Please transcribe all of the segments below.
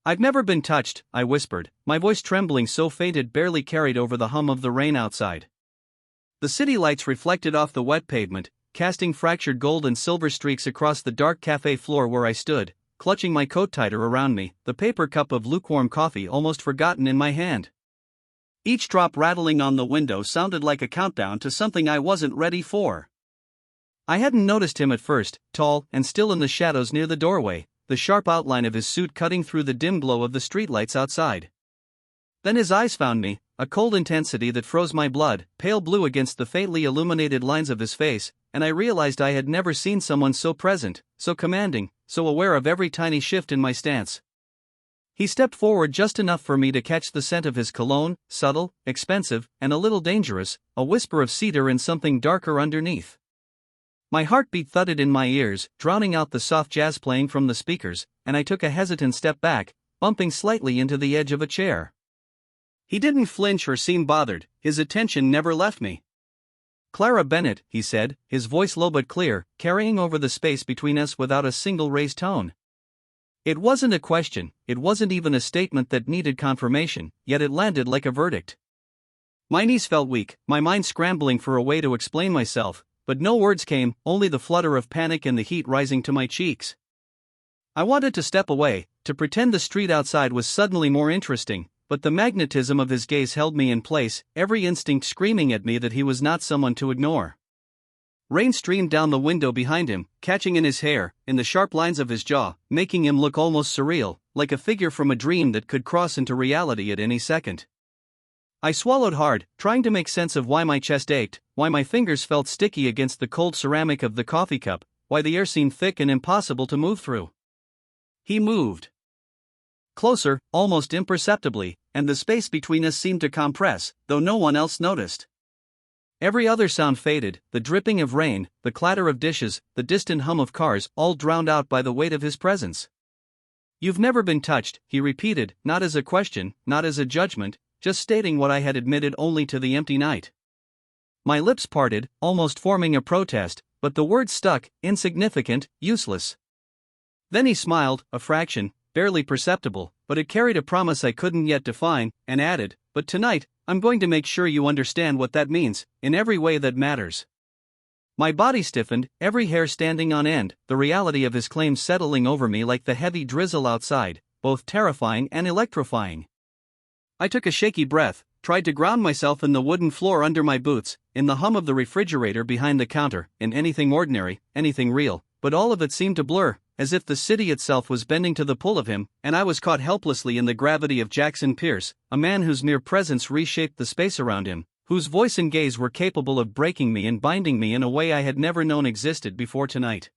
"I've never been touched," I whispered, my voice trembling so faint it barely carried over the hum of the rain outside. The city lights reflected off the wet pavement, casting fractured gold and silver streaks across the dark cafe floor where I stood, clutching my coat tighter around me, the paper cup of lukewarm coffee almost forgotten in my hand. Each drop rattling on the window sounded like a countdown to something I wasn't ready for. I hadn't noticed him at first, tall and still in the shadows near the doorway, the sharp outline of his suit cutting through the dim glow of the streetlights outside. Then his eyes found me, a cold intensity that froze my blood, pale blue against the faintly illuminated lines of his face, and I realized I had never seen someone so present, so commanding, so aware of every tiny shift in my stance. He stepped forward just enough for me to catch the scent of his cologne, subtle, expensive, and a little dangerous, a whisper of cedar and something darker underneath. My heartbeat thudded in my ears, drowning out the soft jazz playing from the speakers, and I took a hesitant step back, bumping slightly into the edge of a chair. He didn't flinch or seem bothered, his attention never left me. "Clara Bennett," he said, his voice low but clear, carrying over the space between us without a single raised tone. It wasn't a question, it wasn't even a statement that needed confirmation, yet it landed like a verdict. My knees felt weak, my mind scrambling for a way to explain myself, but no words came, only the flutter of panic and the heat rising to my cheeks. I wanted to step away, to pretend the street outside was suddenly more interesting, but the magnetism of his gaze held me in place, every instinct screaming at me that he was not someone to ignore. Rain streamed down the window behind him, catching in his hair, in the sharp lines of his jaw, making him look almost surreal, like a figure from a dream that could cross into reality at any second. I swallowed hard, trying to make sense of why my chest ached, why my fingers felt sticky against the cold ceramic of the coffee cup, why the air seemed thick and impossible to move through. He moved closer, almost imperceptibly, and the space between us seemed to compress, though no one else noticed. Every other sound faded, the dripping of rain, the clatter of dishes, the distant hum of cars, all drowned out by the weight of his presence. "You've never been touched," he repeated, not as a question, not as a judgment, just stating what I had admitted only to the empty night. My lips parted, almost forming a protest, but the words stuck, insignificant, useless. Then he smiled, a fraction, barely perceptible, but it carried a promise I couldn't yet define, and added, "But tonight, I'm going to make sure you understand what that means, in every way that matters." My body stiffened, every hair standing on end, the reality of his claim settling over me like the heavy drizzle outside, both terrifying and electrifying. I took a shaky breath, tried to ground myself in the wooden floor under my boots, in the hum of the refrigerator behind the counter, in anything ordinary, anything real, but all of it seemed to blur, as if the city itself was bending to the pull of him, and I was caught helplessly in the gravity of Jackson Pierce, a man whose mere presence reshaped the space around him, whose voice and gaze were capable of breaking me and binding me in a way I had never known existed before tonight.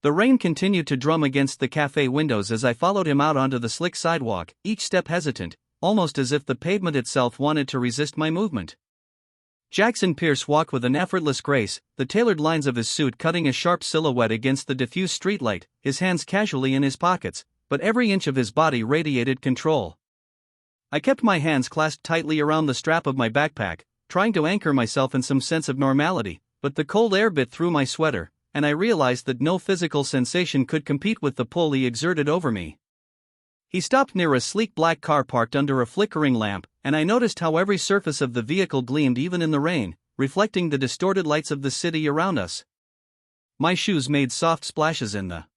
The rain continued to drum against the cafe windows as I followed him out onto the slick sidewalk, each step hesitant, almost as if the pavement itself wanted to resist my movement. Jackson Pierce walked with an effortless grace, the tailored lines of his suit cutting a sharp silhouette against the diffuse streetlight, his hands casually in his pockets, but every inch of his body radiated control. I kept my hands clasped tightly around the strap of my backpack, trying to anchor myself in some sense of normality, but the cold air bit through my sweater, and I realized that no physical sensation could compete with the pull he exerted over me. He stopped near a sleek black car parked under a flickering lamp, and I noticed how every surface of the vehicle gleamed even in the rain, reflecting the distorted lights of the city around us. My shoes made soft splashes in the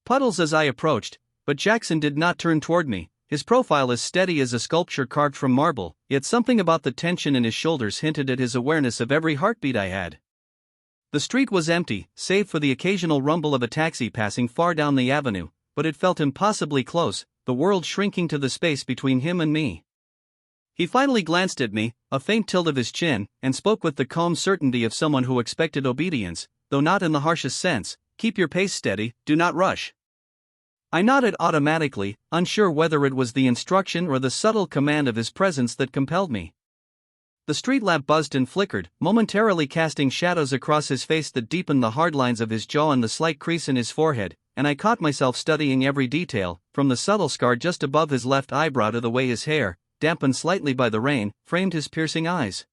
puddles as I approached, but Jackson did not turn toward me, his profile as steady as a sculpture carved from marble, yet something about the tension in his shoulders hinted at his awareness of every heartbeat I had. The street was empty, save for the occasional rumble of a taxi passing far down the avenue, but it felt impossibly close, the world shrinking to the space between him and me. He finally glanced at me, a faint tilt of his chin, and spoke with the calm certainty of someone who expected obedience, though not in the harshest sense. "Keep your pace steady, do not rush." I nodded automatically, unsure whether it was the instruction or the subtle command of his presence that compelled me. The street lamp buzzed and flickered, momentarily casting shadows across his face that deepened the hard lines of his jaw and the slight crease in his forehead, and I caught myself studying every detail, from the subtle scar just above his left eyebrow to the way his hair, dampened slightly by the rain, framed his piercing eyes.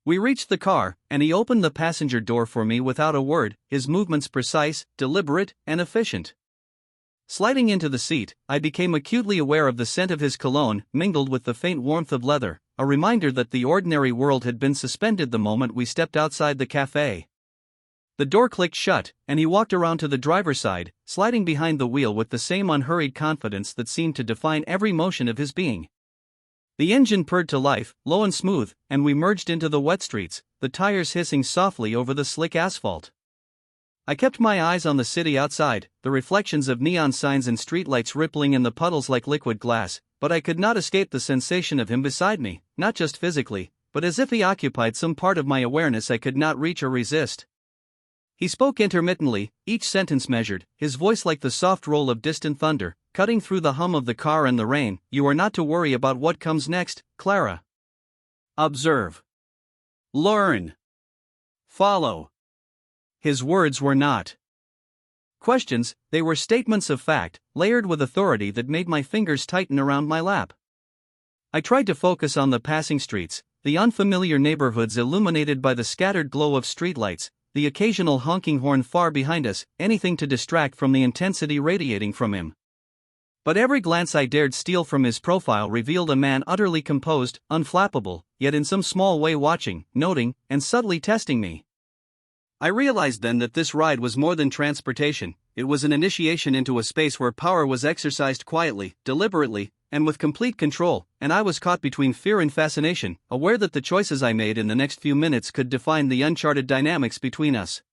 We reached the car, and he opened the passenger door for me without a word, his movements precise, deliberate, and efficient. Sliding into the seat, I became acutely aware of the scent of his cologne, mingled with the faint warmth of leather, a reminder that the ordinary world had been suspended the moment we stepped outside the cafe. The door clicked shut, and he walked around to the driver's side, sliding behind the wheel with the same unhurried confidence that seemed to define every motion of his being. The engine purred to life, low and smooth, and we merged into the wet streets, the tires hissing softly over the slick asphalt. I kept my eyes on the city outside, the reflections of neon signs and streetlights rippling in the puddles like liquid glass, but I could not escape the sensation of him beside me, not just physically, but as if he occupied some part of my awareness I could not reach or resist. He spoke intermittently, each sentence measured, his voice like the soft roll of distant thunder, cutting through the hum of the car and the rain. You are not to worry about what comes next, Clara. Observe. Learn. Follow. His words were not questions, they were statements of fact, layered with authority that made my fingers tighten around my lap. I tried to focus on the passing streets, the unfamiliar neighborhoods illuminated by the scattered glow of streetlights, the occasional honking horn far behind us, anything to distract from the intensity radiating from him. But every glance I dared steal from his profile revealed a man utterly composed, unflappable, yet in some small way watching, noting, and subtly testing me. I realized then that this ride was more than transportation, it was an initiation into a space where power was exercised quietly, deliberately, and with complete control, and I was caught between fear and fascination, aware that the choices I made in the next few minutes could define the uncharted dynamics between us.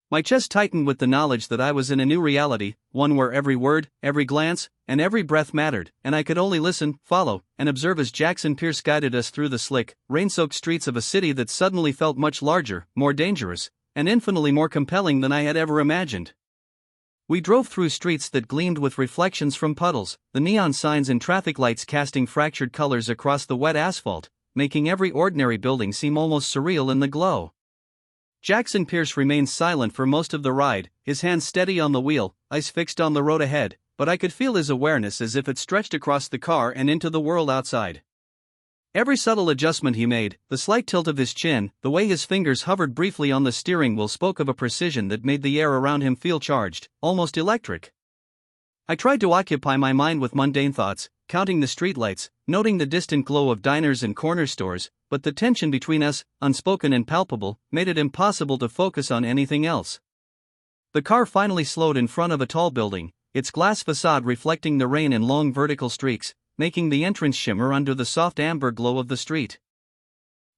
My chest tightened with the knowledge that I was in a new reality, one where every word, every glance, and every breath mattered, and I could only listen, follow, and observe as Jackson Pierce guided us through the slick, rain-soaked streets of a city that suddenly felt much larger, more dangerous, and infinitely more compelling than I had ever imagined. We drove through streets that gleamed with reflections from puddles, the neon signs and traffic lights casting fractured colors across the wet asphalt, making every ordinary building seem almost surreal in the glow. Jackson Pierce remained silent for most of the ride, his hands steady on the wheel, eyes fixed on the road ahead, but I could feel his awareness as if it stretched across the car and into the world outside. Every subtle adjustment he made, the slight tilt of his chin, the way his fingers hovered briefly on the steering wheel spoke of a precision that made the air around him feel charged, almost electric. I tried to occupy my mind with mundane thoughts, counting the streetlights, noting the distant glow of diners and corner stores, but the tension between us, unspoken and palpable, made it impossible to focus on anything else. The car finally slowed in front of a tall building, its glass facade reflecting the rain in long vertical streaks, making the entrance shimmer under the soft amber glow of the street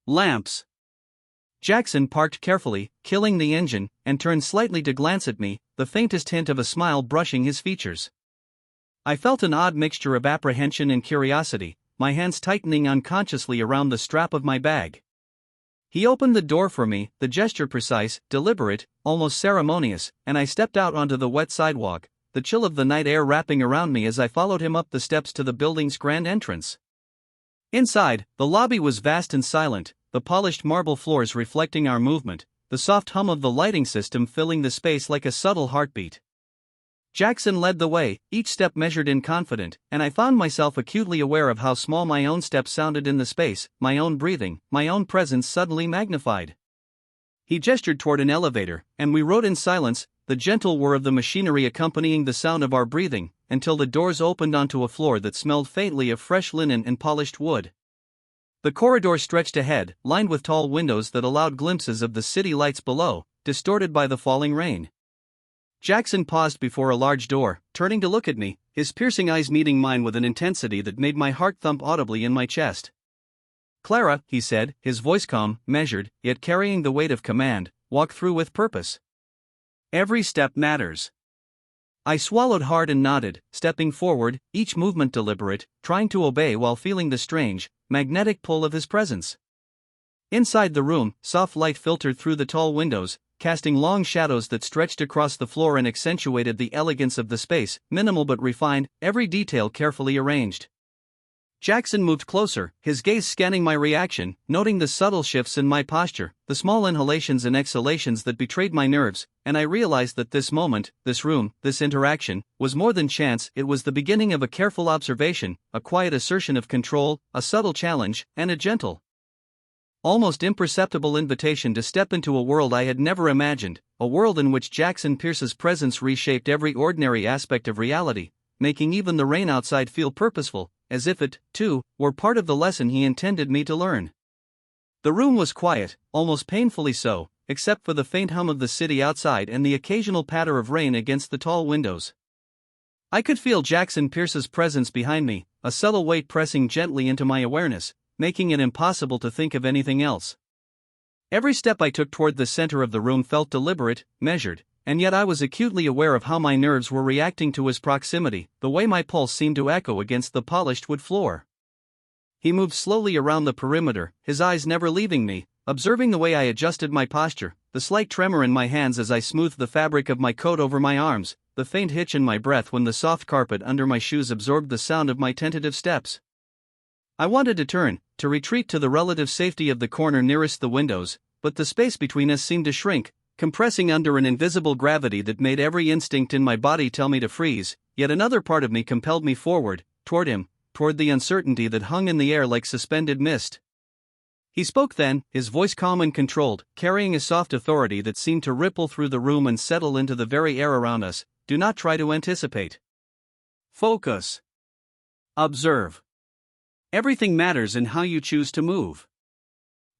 lamps. Jackson parked carefully, killing the engine, and turned slightly to glance at me, the faintest hint of a smile brushing his features. I felt an odd mixture of apprehension and curiosity, my hands tightening unconsciously around the strap of my bag. He opened the door for me, the gesture precise, deliberate, almost ceremonious, and I stepped out onto the wet sidewalk, the chill of the night air wrapping around me as I followed him up the steps to the building's grand entrance. Inside, the lobby was vast and silent, the polished marble floors reflecting our movement, the soft hum of the lighting system filling the space like a subtle heartbeat. Jackson led the way, each step measured and confident, and I found myself acutely aware of how small my own steps sounded in the space, my own breathing, my own presence suddenly magnified. He gestured toward an elevator, and we rode in silence, the gentle whir of the machinery accompanying the sound of our breathing, until the doors opened onto a floor that smelled faintly of fresh linen and polished wood. The corridor stretched ahead, lined with tall windows that allowed glimpses of the city lights below, distorted by the falling rain. Jackson paused before a large door, turning to look at me, his piercing eyes meeting mine with an intensity that made my heart thump audibly in my chest. "Clara," he said, his voice calm, measured, yet carrying the weight of command, "walk through with purpose. Every step matters." I swallowed hard and nodded, stepping forward, each movement deliberate, trying to obey while feeling the strange, magnetic pull of his presence. Inside the room, soft light filtered through the tall windows, casting long shadows that stretched across the floor and accentuated the elegance of the space, minimal but refined, every detail carefully arranged. Jackson moved closer, his gaze scanning my reaction, noting the subtle shifts in my posture, the small inhalations and exhalations that betrayed my nerves, and I realized that this moment, this room, this interaction, was more than chance. It was the beginning of a careful observation, a quiet assertion of control, a subtle challenge, and a gentle, almost imperceptible invitation to step into a world I had never imagined, a world in which Jackson Pierce's presence reshaped every ordinary aspect of reality, making even the rain outside feel purposeful, as if it, too, were part of the lesson he intended me to learn. The room was quiet, almost painfully so, except for the faint hum of the city outside and the occasional patter of rain against the tall windows. I could feel Jackson Pierce's presence behind me, a subtle weight pressing gently into my awareness, making it impossible to think of anything else. Every step I took toward the center of the room felt deliberate, measured, and yet I was acutely aware of how my nerves were reacting to his proximity, the way my pulse seemed to echo against the polished wood floor. He moved slowly around the perimeter, his eyes never leaving me, observing the way I adjusted my posture, the slight tremor in my hands as I smoothed the fabric of my coat over my arms, the faint hitch in my breath when the soft carpet under my shoes absorbed the sound of my tentative steps. I wanted to turn, to retreat to the relative safety of the corner nearest the windows, but the space between us seemed to shrink, compressing under an invisible gravity that made every instinct in my body tell me to freeze, yet another part of me compelled me forward, toward him, toward the uncertainty that hung in the air like suspended mist. He spoke then, his voice calm and controlled, carrying a soft authority that seemed to ripple through the room and settle into the very air around us. Do not try to anticipate. Focus. Observe. Everything matters in how you choose to move.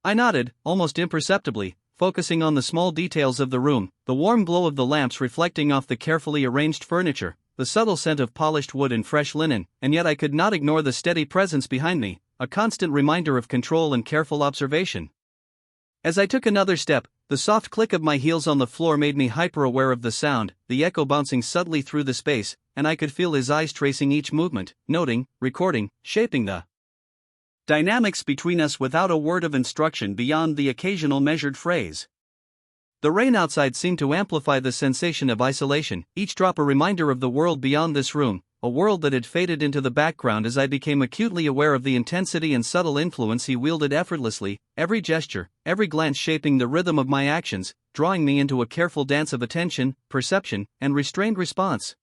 I nodded, almost imperceptibly, focusing on the small details of the room, the warm glow of the lamps reflecting off the carefully arranged furniture, the subtle scent of polished wood and fresh linen, and yet I could not ignore the steady presence behind me, a constant reminder of control and careful observation. As I took another step, the soft click of my heels on the floor made me hyper-aware of the sound, the echo bouncing subtly through the space, and I could feel his eyes tracing each movement, noting, recording, shaping the dynamics between us without a word of instruction beyond the occasional measured phrase. The rain outside seemed to amplify the sensation of isolation, each drop a reminder of the world beyond this room, a world that had faded into the background as I became acutely aware of the intensity and subtle influence he wielded effortlessly, every gesture, every glance shaping the rhythm of my actions, drawing me into a careful dance of attention, perception, and restrained response.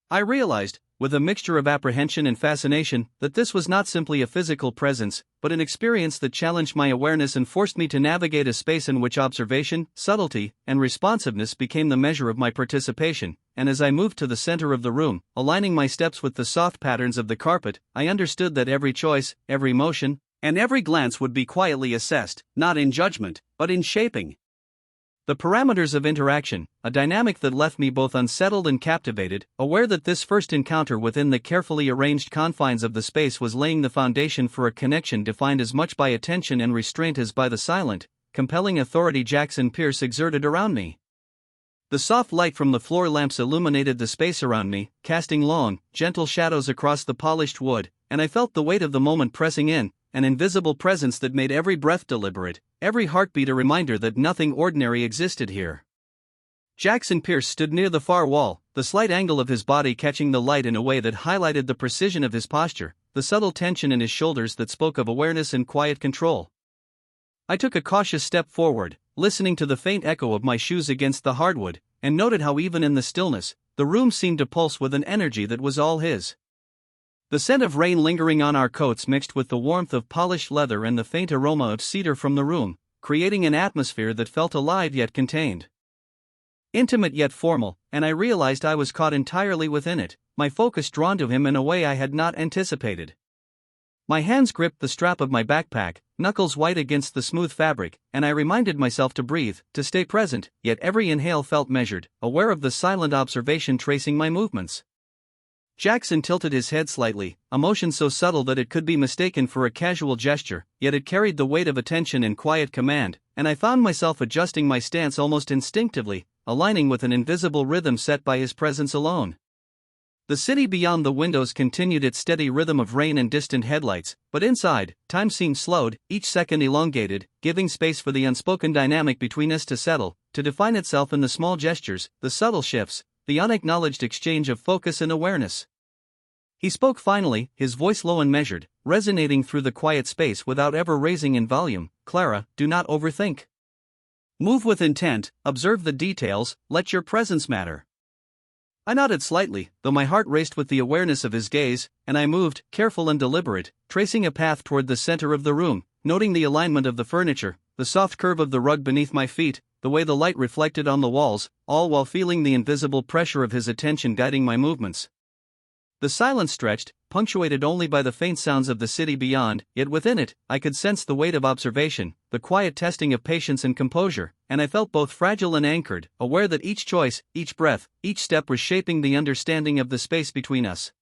I realized, with a mixture of apprehension and fascination, that this was not simply a physical presence, but an experience that challenged my awareness and forced me to navigate a space in which observation, subtlety, and responsiveness became the measure of my participation. And as I moved to the center of the room, aligning my steps with the soft patterns of the carpet, I understood that every choice, every motion, and every glance would be quietly assessed, not in judgment, but in shaping the parameters of interaction, a dynamic that left me both unsettled and captivated, aware that this first encounter within the carefully arranged confines of the space was laying the foundation for a connection defined as much by attention and restraint as by the silent, compelling authority Jackson Pierce exerted around me. The soft light from the floor lamps illuminated the space around me, casting long, gentle shadows across the polished wood, and I felt the weight of the moment pressing in, an invisible presence that made every breath deliberate, every heartbeat a reminder that nothing ordinary existed here. Jackson Pierce stood near the far wall, the slight angle of his body catching the light in a way that highlighted the precision of his posture, the subtle tension in his shoulders that spoke of awareness and quiet control. I took a cautious step forward, listening to the faint echo of my shoes against the hardwood, and noted how even in the stillness, the room seemed to pulse with an energy that was all his. The scent of rain lingering on our coats mixed with the warmth of polished leather and the faint aroma of cedar from the room, creating an atmosphere that felt alive yet contained. Intimate yet formal, and I realized I was caught entirely within it, my focus drawn to him in a way I had not anticipated. My hands gripped the strap of my backpack, knuckles white against the smooth fabric, and I reminded myself to breathe, to stay present, yet every inhale felt measured, aware of the silent observation tracing my movements. Jackson tilted his head slightly, a motion so subtle that it could be mistaken for a casual gesture, yet it carried the weight of attention and quiet command, and I found myself adjusting my stance almost instinctively, aligning with an invisible rhythm set by his presence alone. The city beyond the windows continued its steady rhythm of rain and distant headlights, but inside, time seemed slowed, each second elongated, giving space for the unspoken dynamic between us to settle, to define itself in the small gestures, the subtle shifts, the unacknowledged exchange of focus and awareness. He spoke finally, his voice low and measured, resonating through the quiet space without ever raising in volume. Clara, do not overthink. Move with intent, observe the details, let your presence matter. I nodded slightly, though my heart raced with the awareness of his gaze, and I moved, careful and deliberate, tracing a path toward the center of the room, noting the alignment of the furniture, the soft curve of the rug beneath my feet, the way the light reflected on the walls, all while feeling the invisible pressure of his attention guiding my movements. The silence stretched, punctuated only by the faint sounds of the city beyond, yet within it, I could sense the weight of observation, the quiet testing of patience and composure, and I felt both fragile and anchored, aware that each choice, each breath, each step was shaping the understanding of the space between us.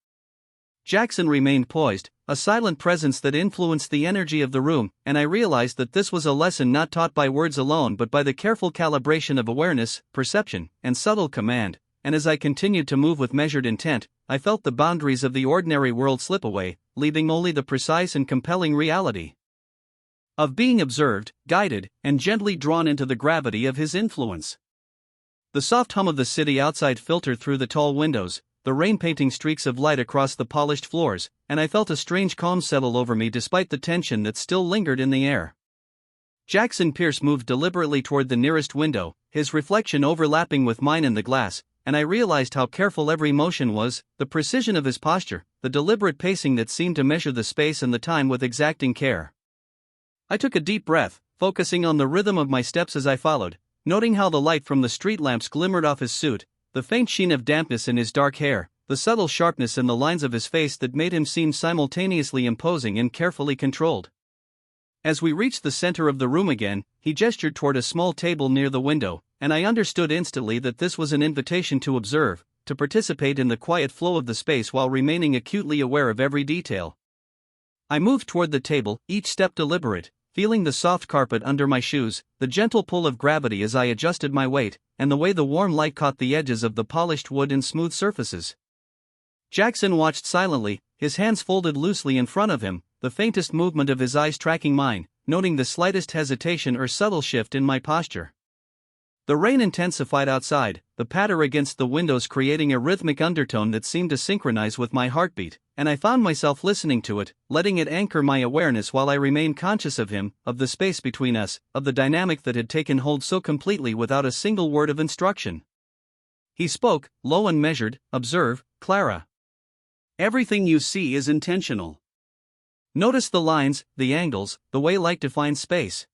Jackson remained poised, a silent presence that influenced the energy of the room, and I realized that this was a lesson not taught by words alone but by the careful calibration of awareness, perception, and subtle command. And as I continued to move with measured intent, I felt the boundaries of the ordinary world slip away, leaving only the precise and compelling reality of being observed, guided, and gently drawn into the gravity of his influence. The soft hum of the city outside filtered through the tall windows, the rain painting streaks of light across the polished floors, and I felt a strange calm settle over me despite the tension that still lingered in the air. Jackson Pierce moved deliberately toward the nearest window, his reflection overlapping with mine in the glass, and I realized how careful every motion was, the precision of his posture, the deliberate pacing that seemed to measure the space and the time with exacting care. I took a deep breath, focusing on the rhythm of my steps as I followed, noting how the light from the street lamps glimmered off his suit, the faint sheen of dampness in his dark hair, the subtle sharpness in the lines of his face that made him seem simultaneously imposing and carefully controlled. As we reached the center of the room again, he gestured toward a small table near the window, and I understood instantly that this was an invitation to observe, to participate in the quiet flow of the space while remaining acutely aware of every detail. I moved toward the table, each step deliberate, feeling the soft carpet under my shoes, the gentle pull of gravity as I adjusted my weight, and the way the warm light caught the edges of the polished wood and smooth surfaces. Jackson watched silently, his hands folded loosely in front of him, the faintest movement of his eyes tracking mine, noting the slightest hesitation or subtle shift in my posture. The rain intensified outside, the patter against the windows creating a rhythmic undertone that seemed to synchronize with my heartbeat, and I found myself listening to it, letting it anchor my awareness while I remained conscious of him, of the space between us, of the dynamic that had taken hold so completely without a single word of instruction. He spoke, low and measured. "Observe, Clara. Everything you see is intentional. Notice the lines, the angles, the way light defines space."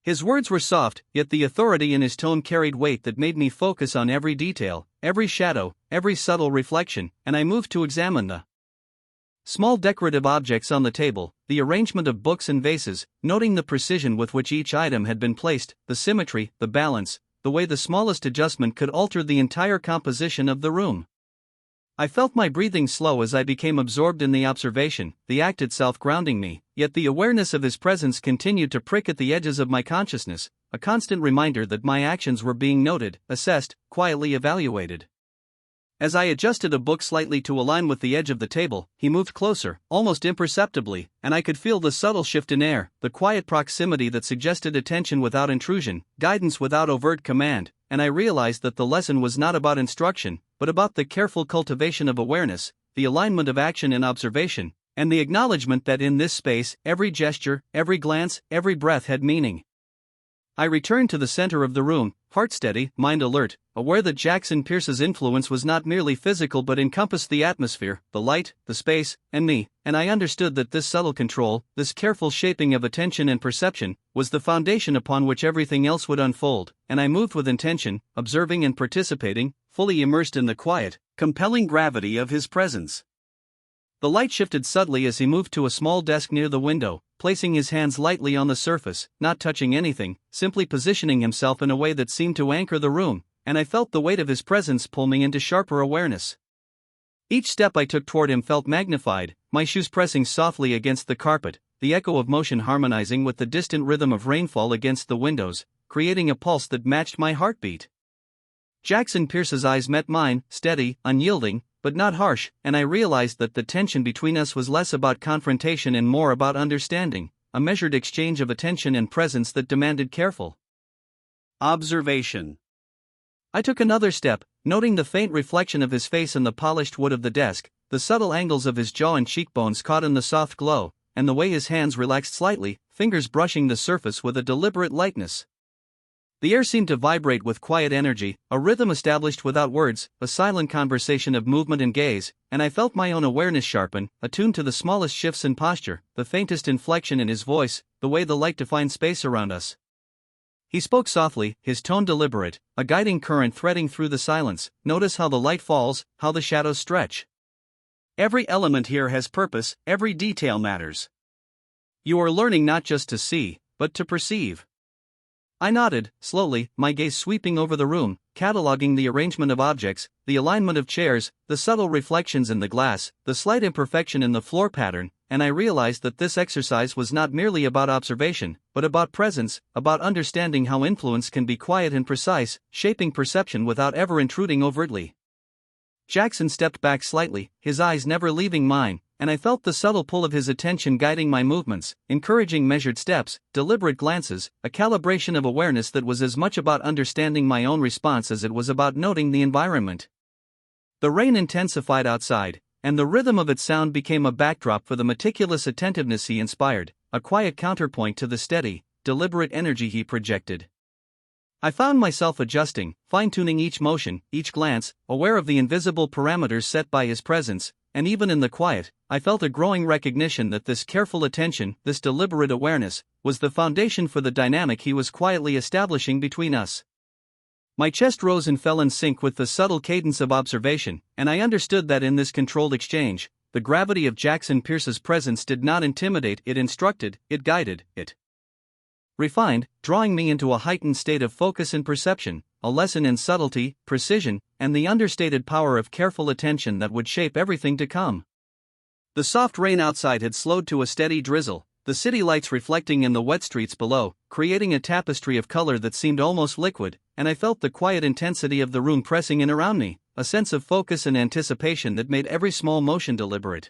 His words were soft, yet the authority in his tone carried weight that made me focus on every detail, every shadow, every subtle reflection, and I moved to examine the small decorative objects on the table, the arrangement of books and vases, noting the precision with which each item had been placed, the symmetry, the balance, the way the smallest adjustment could alter the entire composition of the room. I felt my breathing slow as I became absorbed in the observation, the act itself grounding me, yet the awareness of his presence continued to prick at the edges of my consciousness, a constant reminder that my actions were being noted, assessed, quietly evaluated. As I adjusted a book slightly to align with the edge of the table, he moved closer, almost imperceptibly, and I could feel the subtle shift in air, the quiet proximity that suggested attention without intrusion, guidance without overt command, and I realized that the lesson was not about instruction, but about the careful cultivation of awareness, the alignment of action and observation, and the acknowledgement that in this space, every gesture, every glance, every breath had meaning. I returned to the center of the room, heart steady, mind alert, aware that Jackson Pierce's influence was not merely physical but encompassed the atmosphere, the light, the space, and me, and I understood that this subtle control, this careful shaping of attention and perception, was the foundation upon which everything else would unfold, and I moved with intention, observing and participating, fully immersed in the quiet, compelling gravity of his presence. The light shifted subtly as he moved to a small desk near the window, placing his hands lightly on the surface, not touching anything, simply positioning himself in a way that seemed to anchor the room, and I felt the weight of his presence pull me into sharper awareness. Each step I took toward him felt magnified, my shoes pressing softly against the carpet, the echo of motion harmonizing with the distant rhythm of rainfall against the windows, creating a pulse that matched my heartbeat. Jackson Pierce's eyes met mine, steady, unyielding, but not harsh, and I realized that the tension between us was less about confrontation and more about understanding, a measured exchange of attention and presence that demanded careful observation. I took another step, noting the faint reflection of his face in the polished wood of the desk, the subtle angles of his jaw and cheekbones caught in the soft glow, and the way his hands relaxed slightly, fingers brushing the surface with a deliberate lightness. The air seemed to vibrate with quiet energy, a rhythm established without words, a silent conversation of movement and gaze, and I felt my own awareness sharpen, attuned to the smallest shifts in posture, the faintest inflection in his voice, the way the light defined space around us. He spoke softly, his tone deliberate, a guiding current threading through the silence. Notice how the light falls, how the shadows stretch. Every element here has purpose, every detail matters. You are learning not just to see, but to perceive. I nodded, slowly, my gaze sweeping over the room, cataloging the arrangement of objects, the alignment of chairs, the subtle reflections in the glass, the slight imperfection in the floor pattern, and I realized that this exercise was not merely about observation, but about presence, about understanding how influence can be quiet and precise, shaping perception without ever intruding overtly. Jackson stepped back slightly, his eyes never leaving mine, and I felt the subtle pull of his attention guiding my movements, encouraging measured steps, deliberate glances, a calibration of awareness that was as much about understanding my own response as it was about noting the environment. The rain intensified outside, and the rhythm of its sound became a backdrop for the meticulous attentiveness he inspired, a quiet counterpoint to the steady, deliberate energy he projected. I found myself adjusting, fine-tuning each motion, each glance, aware of the invisible parameters set by his presence, and even in the quiet, I felt a growing recognition that this careful attention, this deliberate awareness, was the foundation for the dynamic he was quietly establishing between us. My chest rose and fell in sync with the subtle cadence of observation, and I understood that in this controlled exchange, the gravity of Jackson Pierce's presence did not intimidate, it instructed, it guided, it refined, drawing me into a heightened state of focus and perception, a lesson in subtlety, precision, and the understated power of careful attention that would shape everything to come. The soft rain outside had slowed to a steady drizzle, the city lights reflecting in the wet streets below, creating a tapestry of color that seemed almost liquid, and I felt the quiet intensity of the room pressing in around me, a sense of focus and anticipation that made every small motion deliberate.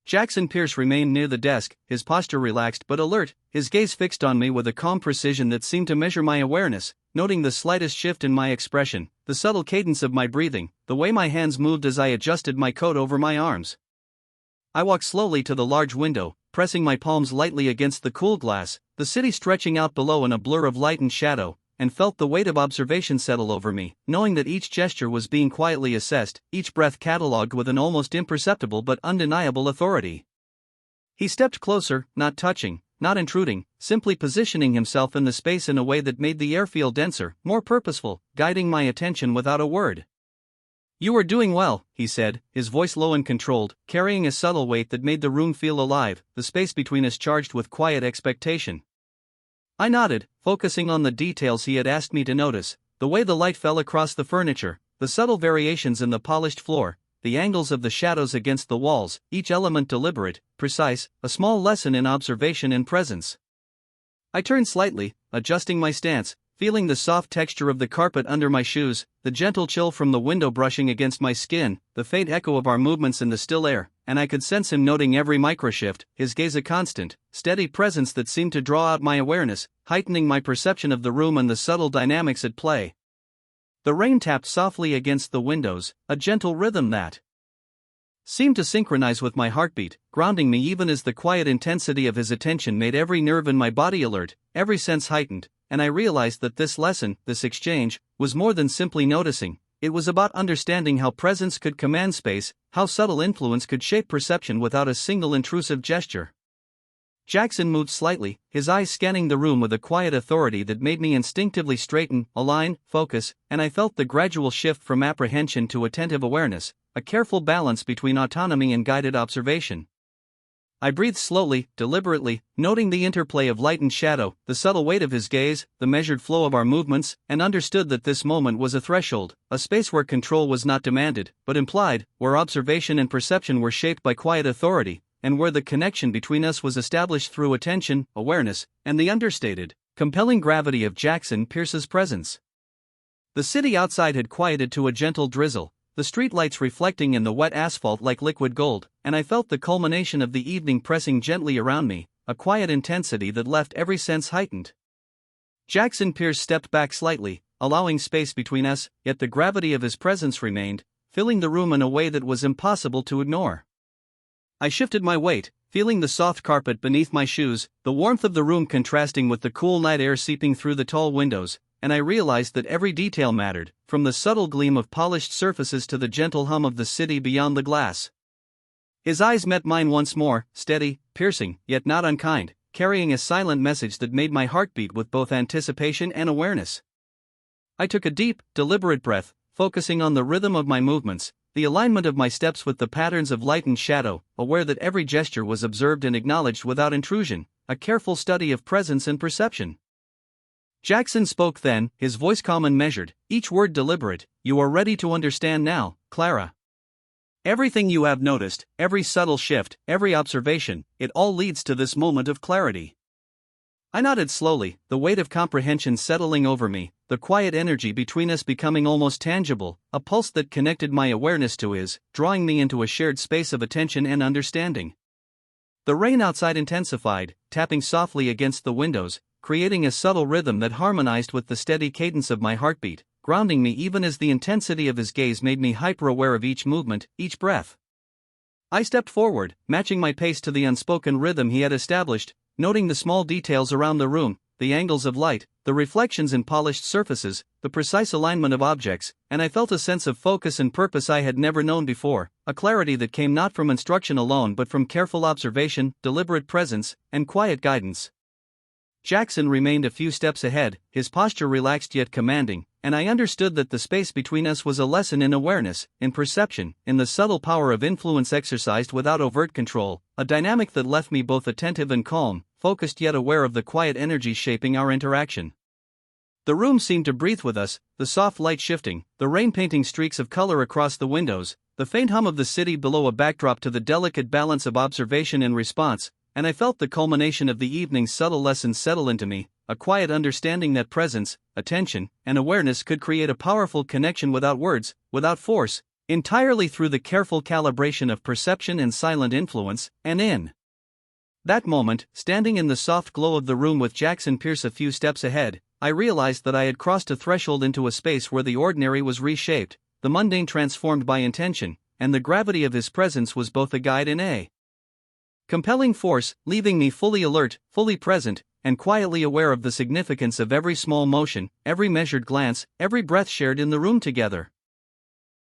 Jackson Pierce remained near the desk, his posture relaxed but alert, his gaze fixed on me with a calm precision that seemed to measure my awareness, noting the slightest shift in my expression, the subtle cadence of my breathing, the way my hands moved as I adjusted my coat over my arms. I walked slowly to the large window, pressing my palms lightly against the cool glass, the city stretching out below in a blur of light and shadow, and felt the weight of observation settle over me, knowing that each gesture was being quietly assessed, each breath catalogued with an almost imperceptible but undeniable authority. He stepped closer, not touching, not intruding, simply positioning himself in the space in a way that made the air feel denser, more purposeful, guiding my attention without a word. "You are doing well," he said, his voice low and controlled, carrying a subtle weight that made the room feel alive, the space between us charged with quiet expectation. I nodded, focusing on the details he had asked me to notice, the way the light fell across the furniture, the subtle variations in the polished floor, the angles of the shadows against the walls, each element deliberate, precise, a small lesson in observation and presence. I turned slightly, adjusting my stance, feeling the soft texture of the carpet under my shoes, the gentle chill from the window brushing against my skin, the faint echo of our movements in the still air, and I could sense him noting every microshift, his gaze a constant, steady presence that seemed to draw out my awareness, heightening my perception of the room and the subtle dynamics at play. The rain tapped softly against the windows, a gentle rhythm that seemed to synchronize with my heartbeat, grounding me even as the quiet intensity of his attention made every nerve in my body alert, every sense heightened, and I realized that this lesson, this exchange, was more than simply noticing. It was about understanding how presence could command space, how subtle influence could shape perception without a single intrusive gesture. Jackson moved slightly, his eyes scanning the room with a quiet authority that made me instinctively straighten, align, focus, and I felt the gradual shift from apprehension to attentive awareness, a careful balance between autonomy and guided observation. I breathed slowly, deliberately, noting the interplay of light and shadow, the subtle weight of his gaze, the measured flow of our movements, and understood that this moment was a threshold, a space where control was not demanded, but implied, where observation and perception were shaped by quiet authority, and where the connection between us was established through attention, awareness, and the understated, compelling gravity of Jackson Pierce's presence. The city outside had quieted to a gentle drizzle, the streetlights reflecting in the wet asphalt like liquid gold, and I felt the culmination of the evening pressing gently around me, a quiet intensity that left every sense heightened. Jackson Pierce stepped back slightly, allowing space between us, yet the gravity of his presence remained, filling the room in a way that was impossible to ignore. I shifted my weight, feeling the soft carpet beneath my shoes, the warmth of the room contrasting with the cool night air seeping through the tall windows, and I realized that every detail mattered, from the subtle gleam of polished surfaces to the gentle hum of the city beyond the glass. His eyes met mine once more, steady, piercing, yet not unkind, carrying a silent message that made my heart beat with both anticipation and awareness. I took a deep, deliberate breath, focusing on the rhythm of my movements, the alignment of my steps with the patterns of light and shadow, aware that every gesture was observed and acknowledged without intrusion, a careful study of presence and perception. Jackson spoke then, his voice calm and measured, each word deliberate. "You are ready to understand now, Clara. Everything you have noticed, every subtle shift, every observation, it all leads to this moment of clarity." I nodded slowly, the weight of comprehension settling over me, the quiet energy between us becoming almost tangible, a pulse that connected my awareness to his, drawing me into a shared space of attention and understanding. The rain outside intensified, tapping softly against the windows, creating a subtle rhythm that harmonized with the steady cadence of my heartbeat, grounding me even as the intensity of his gaze made me hyper-aware of each movement, each breath. I stepped forward, matching my pace to the unspoken rhythm he had established, noting the small details around the room, the angles of light, the reflections in polished surfaces, the precise alignment of objects, and I felt a sense of focus and purpose I had never known before, a clarity that came not from instruction alone but from careful observation, deliberate presence, and quiet guidance. Jackson remained a few steps ahead, his posture relaxed yet commanding, and I understood that the space between us was a lesson in awareness, in perception, in the subtle power of influence exercised without overt control, a dynamic that left me both attentive and calm, focused yet aware of the quiet energy shaping our interaction. The room seemed to breathe with us, the soft light shifting, the rain painting streaks of color across the windows, the faint hum of the city below a backdrop to the delicate balance of observation and response, and I felt the culmination of the evening's subtle lessons settle into me, a quiet understanding that presence, attention, and awareness could create a powerful connection without words, without force, entirely through the careful calibration of perception and silent influence. And in that moment, standing in the soft glow of the room with Jackson Pierce a few steps ahead, I realized that I had crossed a threshold into a space where the ordinary was reshaped, the mundane transformed by intention, and the gravity of his presence was both a guide and a compelling force, leaving me fully alert, fully present, and quietly aware of the significance of every small motion, every measured glance, every breath shared in the room together.